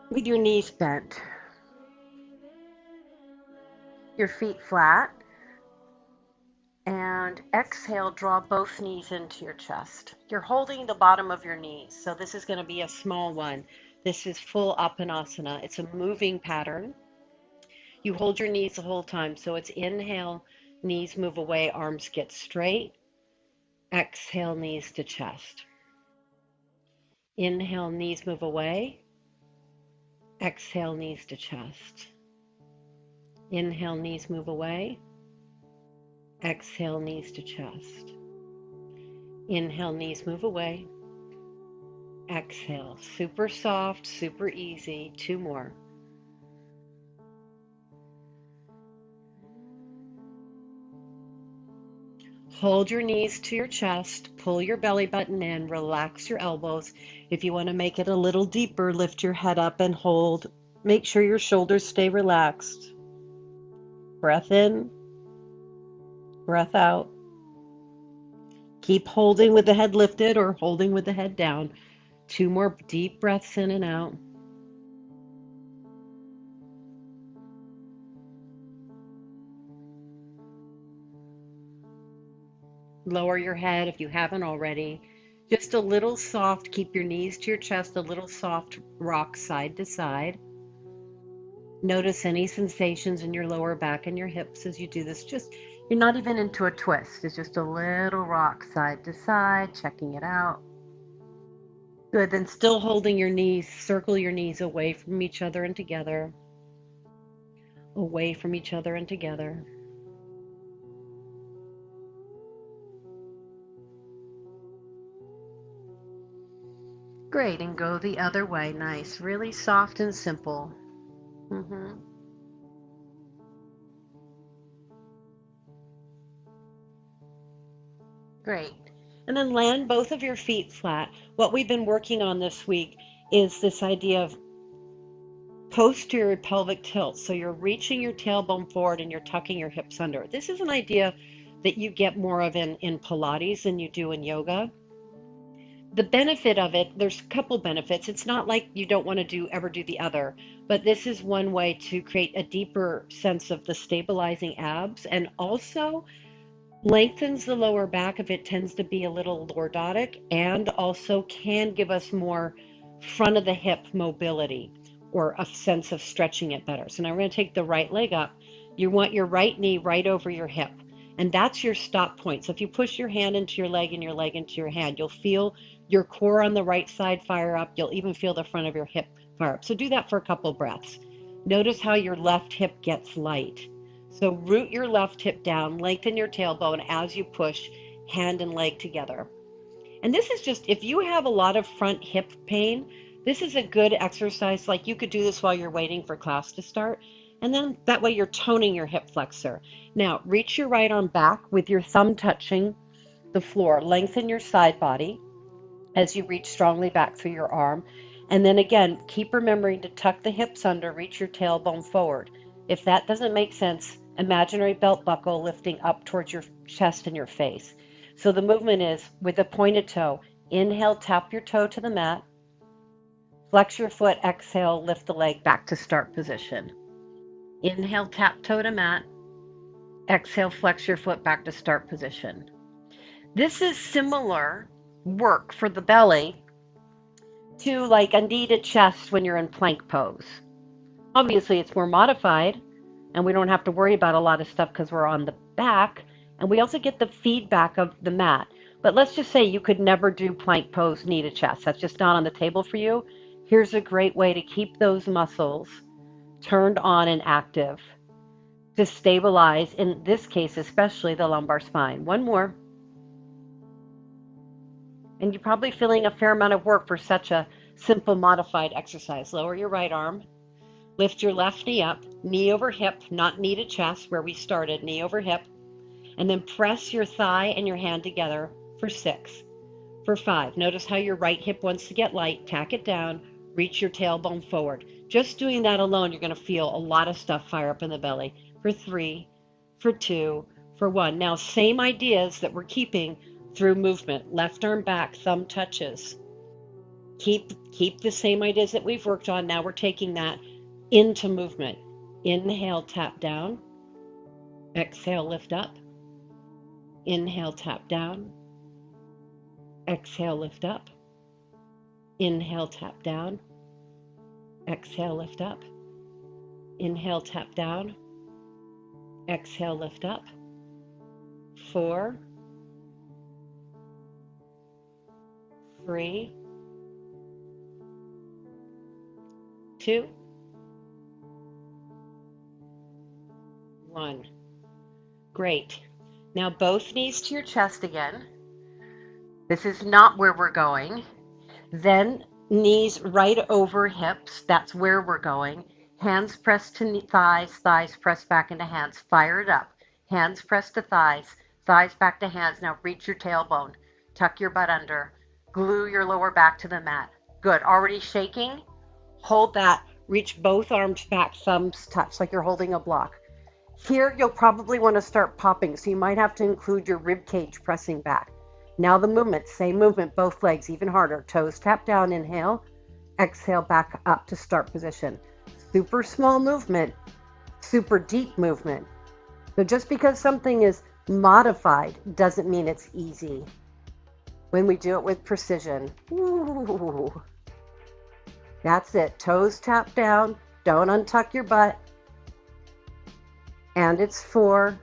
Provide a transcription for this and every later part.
with your knees bent, your feet flat, and exhale, draw both knees into your chest. You're holding the bottom of your knees, so this is going to be a small one. This is full Apanasana. It's a moving pattern. You hold your knees the whole time, so it's inhale, knees move away, arms get straight. Exhale, knees to chest. Inhale, knees move away. Exhale, knees to chest. Inhale, knees move away. Exhale, knees to chest. Inhale, knees move away. Exhale. Super soft, super easy. Two more. Hold your knees to your chest. Pull your belly button in. Relax your elbows. If you want to make it a little deeper, lift your head up and hold. Make sure your shoulders stay relaxed. Breath in. Breath out. Keep holding with the head lifted or holding with the head down. Two more deep breaths in and out. Lower your head if you haven't already. Just a little soft, keep your knees to your chest, a little soft rock side to side. Notice any sensations in your lower back and your hips as you do this. Just, you're not even into a twist. It's just a little rock side to side, checking it out. Good, then still holding your knees, circle your knees away from each other and together. Away from each other and together. Great, and go the other way. Nice, really soft and simple. Mm-hmm. Great. And then land both of your feet flat. What we've been working on this week is this idea of posterior pelvic tilt. So you're reaching your tailbone forward and you're tucking your hips under. This is an idea that you get more of in Pilates than you do in yoga. The benefit of it, there's a couple benefits. It's not like you don't want to ever do the other, but this is one way to create a deeper sense of the stabilizing abs, and also lengthens the lower back if it tends to be a little lordotic, and also can give us more front of the hip mobility or a sense of stretching it better. So now we're going to take the right leg up. You want your right knee right over your hip, and that's your stop point. So if you push your hand into your leg and your leg into your hand, you'll feel your core on the right side fire up. You'll even feel the front of your hip fire up. So do that for a couple breaths. Notice how your left hip gets light. So root your left hip down, lengthen your tailbone as you push hand and leg together. And this is just, if you have a lot of front hip pain, this is a good exercise. Like, you could do this while you're waiting for class to start. And then that way you're toning your hip flexor. Now, reach your right arm back with your thumb touching the floor. Lengthen your side body as you reach strongly back through your arm. And then again, keep remembering to tuck the hips under, reach your tailbone forward. If that doesn't make sense, imaginary belt buckle lifting up towards your chest and your face. So the movement is with the pointed toe. Inhale, tap your toe to the mat. Flex your foot, exhale, lift the leg back to start position. Inhale, tap toe to mat. Exhale, flex your foot back to start position. This is similar work for the belly to like a knee to chest when you're in plank pose. Obviously, it's more modified, and we don't have to worry about a lot of stuff because we're on the back, and we also get the feedback of the mat. But let's just say you could never do plank pose knee to chest. That's just not on the table for you. Here's a great way to keep those muscles turned on and active to stabilize, in this case, especially the lumbar spine. One more. And you're probably feeling a fair amount of work for such a simple modified exercise. Lower your right arm. Lift your left knee up, knee over hip, not knee to chest where we started, knee over hip. And then press your thigh and your hand together for 6. For 5, notice how your right hip wants to get light. Tack it down, reach your tailbone forward. Just doing that alone, you're going to feel a lot of stuff fire up in the belly. For 3, for 2, for 1. Now, same ideas that we're keeping through movement. Left arm back, thumb touches. Keep Keep the same ideas that we've worked on. Now we're taking that into movement. Inhale, tap down. Exhale, lift up. Inhale, tap down. Exhale, lift up. Inhale, tap down. Exhale, lift up. Inhale, tap down. Exhale, lift up. 4, 3, 2, 1. Great. Now both knees to your chest again. This is not where we're going. Then knees right over hips. That's where we're going. Hands pressed to thighs, thighs pressed back into hands. Fire it up. Hands pressed to thighs, thighs back to hands. Now reach your tailbone. Tuck your butt under. Glue your lower back to the mat. Good. Already shaking? Hold that. Reach both arms back, thumbs touch like you're holding a block. Here you'll probably want to start popping, so you might have to include your rib cage pressing back. Now the movement, same movement, both legs, even harder. Toes tap down, inhale. Exhale, back up to start position. Super small movement, super deep movement. So just because something is modified doesn't mean it's easy. When we do it with precision. Ooh. That's it. Toes tap down. Don't untuck your butt. And it's 4.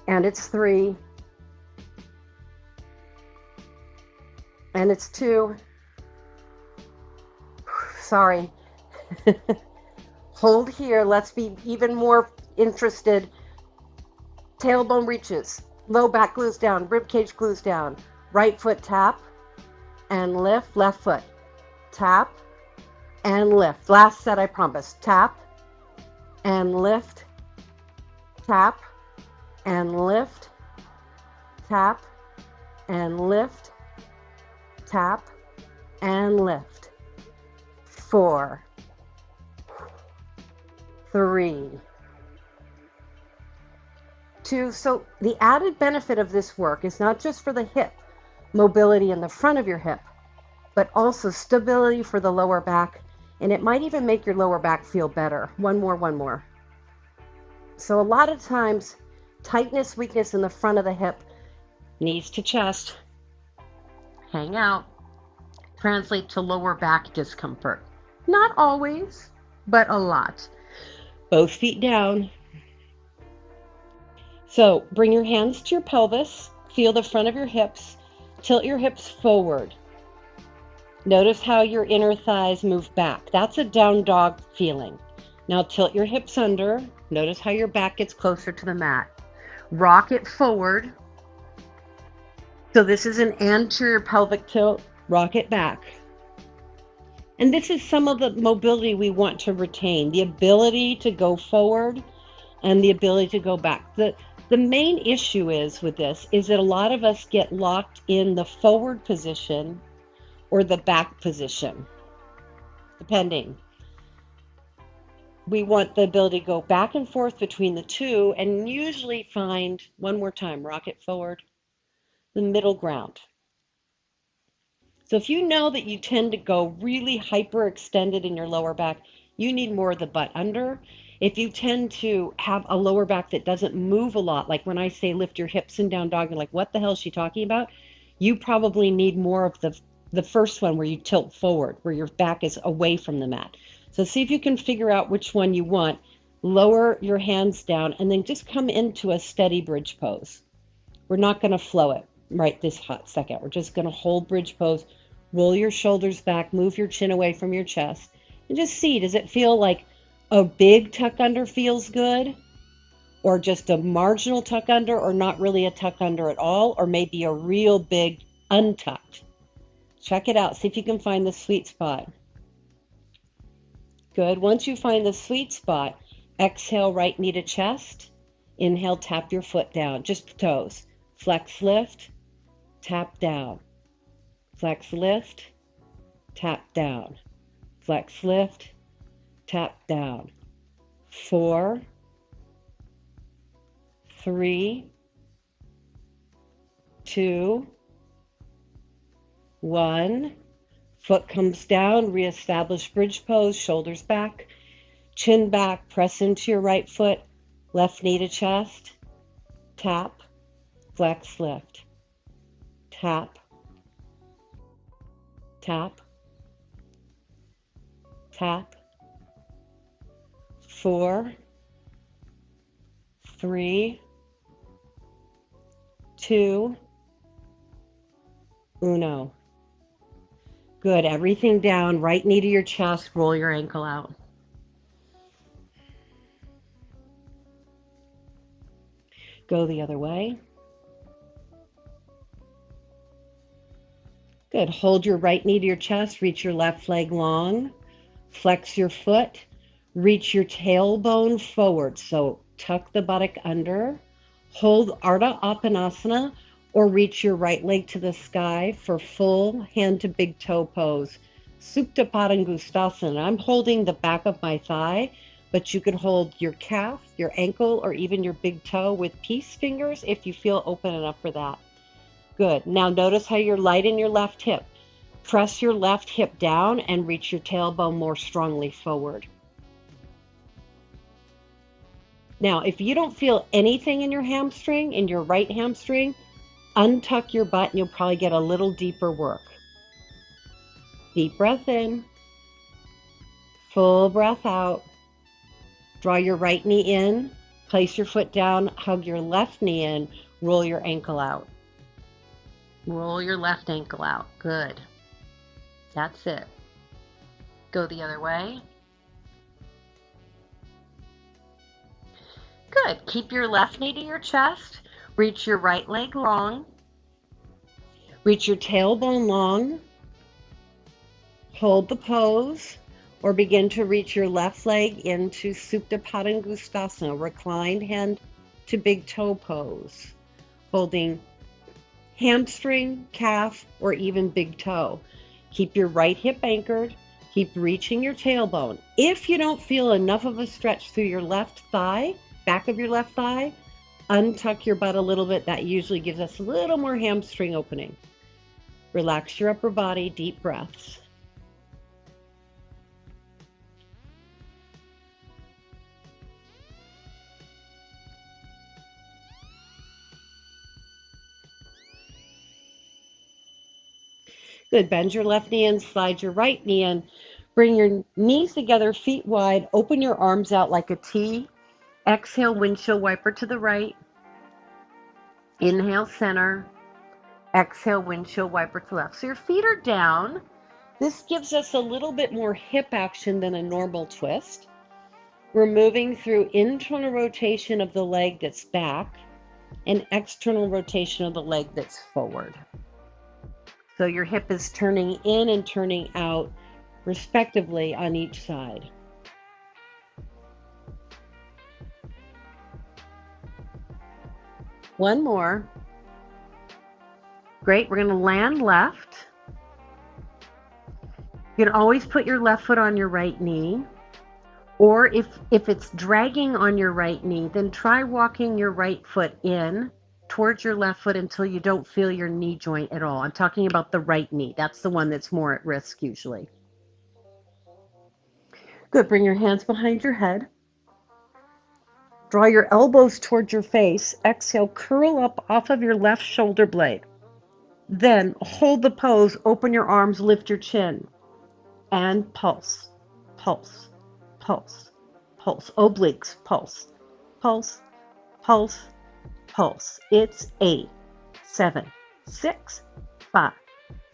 And it's 3. And it's 2. Sorry. Hold here. Let's be even more interested. Tailbone reaches. Low back glues down. Rib cage glues down. Right foot tap and lift. Left foot tap and lift. Last set, I promise. Tap and lift. Tap and lift. Tap and lift. Tap and lift. 4, 3, 2. So the added benefit of this work is not just for the hip mobility in the front of your hip, but also stability for the lower back, and it might even make your lower back feel better. One more. So a lot of times, tightness, weakness in the front of the hip, knees to chest, hang out, translate to lower back discomfort. Not always, but a lot. Both feet down. So bring your hands to your pelvis, feel the front of your hips, tilt your hips forward. Notice how your inner thighs move back. That's a down dog feeling. Now tilt your hips under. Notice how your back gets closer to the mat. Rock it forward. So this is an anterior pelvic tilt. Rock it back. And this is some of the mobility we want to retain. The ability to go forward and the ability to go back. The main issue is with this is that a lot of us get locked in the forward position or the back position, depending. We want the ability to go back and forth between the two and usually find, one more time, rock it forward, the middle ground. So if you know that you tend to go really hyperextended in your lower back, you need more of the butt under. If you tend to have a lower back that doesn't move a lot, like when I say lift your hips and down dog, you're like, what the hell is she talking about? You probably need more of the first one where you tilt forward, where your back is away from the mat. So see if you can figure out which one you want. Lower your hands down and then just come into a steady bridge pose. We're not going to flow it right this hot second. We're just going to hold bridge pose, roll your shoulders back, move your chin away from your chest, and just see, does it feel like a big tuck under feels good, or just a marginal tuck under, or not really a tuck under at all, or maybe a real big untucked? Check it out. See if you can find the sweet spot. Good. Once you find the sweet spot, exhale, right knee to chest. Inhale, tap your foot down, just toes. Flex, lift, tap down. Flex, lift, tap down. Flex, lift, tap down. 4, 3, 2, 1. Foot comes down, reestablish bridge pose, shoulders back, chin back, press into your right foot, left knee to chest, tap, flex, lift, tap, tap, tap. 4, 3, 2, 1. Good. Everything down. Right knee to your chest. Roll your ankle out. Go the other way. Good. Hold your right knee to your chest. Reach your left leg long. Flex your foot. Reach your tailbone forward. So tuck the buttock under. Hold Ardha Appanasana or reach your right leg to the sky for full hand to big toe pose. Supta Padangusthasana. I'm holding the back of my thigh, but you could hold your calf, your ankle, or even your big toe with peace fingers if you feel open enough for that. Good. Now notice how you're light in your left hip. Press your left hip down and reach your tailbone more strongly forward. Now, if you don't feel anything in your hamstring, in your right hamstring, untuck your butt and you'll probably get a little deeper work. Deep breath in, full breath out. Draw your right knee in, place your foot down, hug your left knee in, roll your ankle out. Roll your left ankle out. Good. That's it. Go the other way. Good. Keep your left knee to your chest. Reach your right leg long. Reach your tailbone long. Hold the pose or begin to reach your left leg into Supta Padangusthasana, reclined hand to big toe pose, holding hamstring, calf, or even big toe. Keep your right hip anchored. Keep reaching your tailbone. If you don't feel enough of a stretch through your left thigh, back of your left thigh, untuck your butt a little bit. That usually gives us a little more hamstring opening. Relax your upper body, deep breaths. Good. Bend your left knee in, slide your right knee in. Bring your knees together, feet wide. Open your arms out like a T. Exhale, windshield wiper to the right. Inhale, center. Exhale, windshield wiper to left. So your feet are down. This gives us a little bit more hip action than a normal twist. We're moving through internal rotation of the leg that's back and external rotation of the leg that's forward. So your hip is turning in and turning out respectively on each side. One more. Great. We're going to land left. You can always put your left foot on your right knee. Or if it's dragging on your right knee, then try walking your right foot in towards your left foot until you don't feel your knee joint at all. I'm talking about the right knee. That's the one that's more at risk usually. Good. Bring your hands behind your head. Draw your elbows towards your face. Exhale, curl up off of your left shoulder blade. Then hold the pose, open your arms, lift your chin, and pulse, pulse, pulse, pulse, obliques, pulse, pulse, pulse, pulse. It's 8, 7, 6, 5,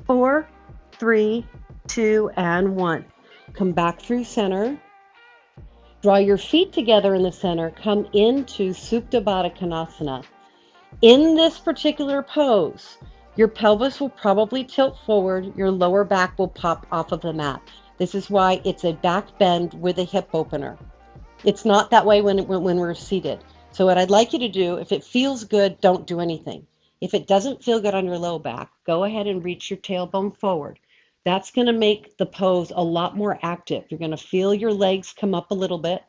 4, 3, 2, and 1. Come back through center. Draw your feet together in the center. Come into Supta Baddha Konasana. In this particular pose, your pelvis will probably tilt forward. Your lower back will pop off of the mat. This is why it's a back bend with a hip opener. It's not that way when we're seated. So what I'd like you to do, if it feels good, don't do anything. If it doesn't feel good on your low back, go ahead and reach your tailbone forward. That's going to make the pose a lot more active. You're going to feel your legs come up a little bit.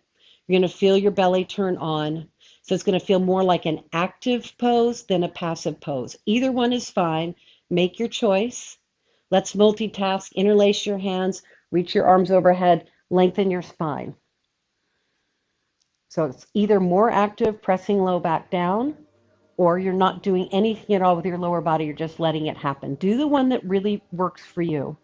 You're going to feel your belly turn on. So it's going to feel more like an active pose than a passive pose. Either one is fine. Make your choice. Let's multitask. Interlace your hands, reach your arms overhead, lengthen your spine. So it's either more active, pressing low back down, or you're not doing anything at all with your lower body. You're just letting it happen. Do the one that really works for you.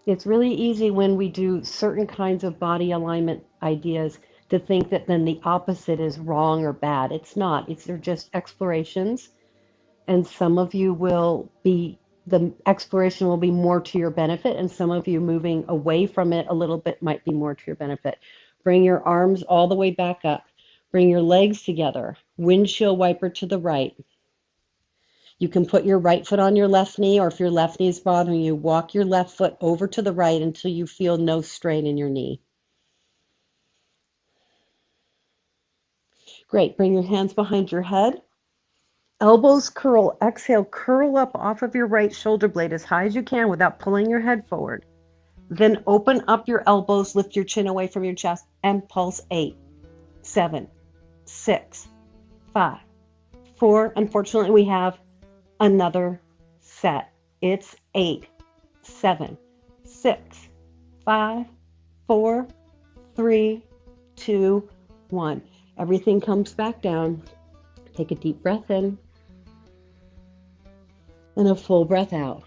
It's really easy when we do certain kinds of body alignment ideas to think that then the opposite is wrong or bad. It's not. They're just explorations, and some of you the exploration will be more to your benefit, and some of you moving away from it a little bit might be more to your benefit. Bring your arms all the way back up. Bring your legs together. Windshield wiper to the right. You can put your right foot on your left knee, or if your left knee is bothering you, walk your left foot over to the right until you feel no strain in your knee. Great. Bring your hands behind your head. Elbows curl. Exhale, curl up off of your right shoulder blade as high as you can without pulling your head forward. Then open up your elbows, lift your chin away from your chest, and pulse 8, 7, 6, 5, 4. Unfortunately, we have another set. It's 8, 7, 6, 5, 4, 3, 2, 1. Everything comes back down. Take a deep breath in and a full breath out.